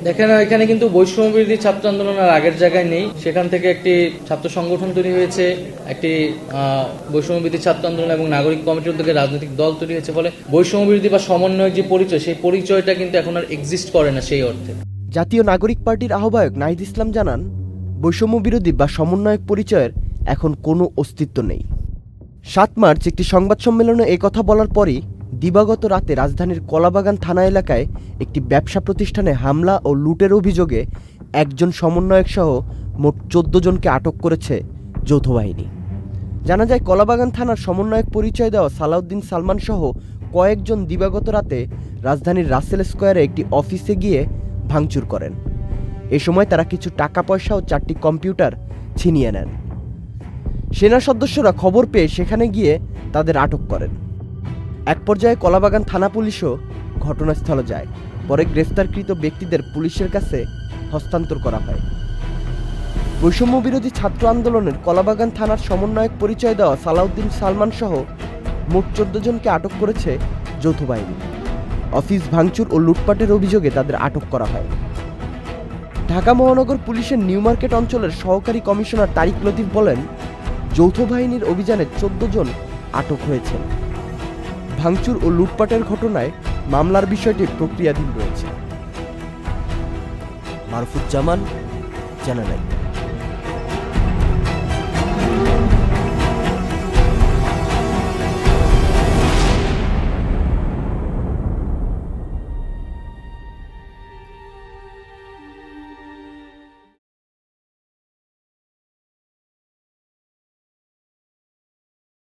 দেখেন এখানে কিন্তু বৈষম্য বিরোধী ছাত্র আন্দোলন আর আগের জায়গায় নেই। সেখান থেকে একটি ছাত্র সংগঠন তৈরি হয়েছে, একটি বৈষম্য বিরোধী ছাত্র আন্দোলন এবং নাগরিক কমিটির উদ্যোগে রাজনৈতিক দল তৈরি হয়েছে। ফলে বৈষম্য বিরোধী বা সমন্বয়ক যে পরিচয়, সেই পরিচয়টা কিন্তু এখন আর এক্সিস্ট করে না সেই অর্থে। জাতীয় নাগরিক পার্টির আহ্বায়ক নাহিদ ইসলাম জানান, বৈষম্য বিরোধী বা সমন্বয়ক পরিচয়ের এখন কোনো অস্তিত্ব নেই। 7 মার্চ একটি সংবাদ সম্মেলনে এই কথা বলার পরই দিবাগত রাতে রাজধানীর কলাবাগান থানা এলাকায় একটি ব্যবসা প্রতিষ্ঠানে হামলা ও লুটের অভিযোগে একজন সমন্বয়ক সহ মোট 14 জনকে আটক করেছে যৌথ বাহিনী। জানা যায়, কলাবাগান থানার সমন্বয়ক পরিচয় দেওয়া সালাউদ্দিন সালমান সহ কয়েকজন দিবাগত রাতে রাজধানীর রাসেল স্কোয়ারে একটি অফিসে গিয়ে ভাঙচুর করেন। এ সময় তারা কিছু টাকা পয়সা ও 4টি কম্পিউটার ছিনিয়ে নেন। সেনা সদস্যরা খবর পেয়ে সেখানে গিয়ে তাদের আটক করেন। এক পর্যায়ে কলাবাগান থানা পুলিশও ঘটনাস্থলে যায়। পরে গ্রেফতারকৃত ব্যক্তিদের পুলিশের কাছে হস্তান্তর করা হয়। বৈষম্য বিরোধী ছাত্র আন্দোলনের কলাবাগান থানার সমন্বয়ক পরিচয় দেওয়া সালাউদ্দিন সালমান সহ মোট 14 জনকে আটক করেছে যৌথ বাহিনী। অফিস ভাঙচুর ও লুটপাটের অভিযোগে তাদের আটক করা হয়। ঢাকা মহানগর পুলিশের নিউ মার্কেট অঞ্চলের সহকারী কমিশনার তারিক লতিফ বলেন, যৌথ বাহিনীর অভিযানে 14 জন আটক হয়েছেন। ভাঙচুর ও লুটপাটের ঘটনায় মামলার বিষয়টি প্রক্রিয়াধীন রয়েছে। মারুফুজ্জামান, চ্যানেল আই।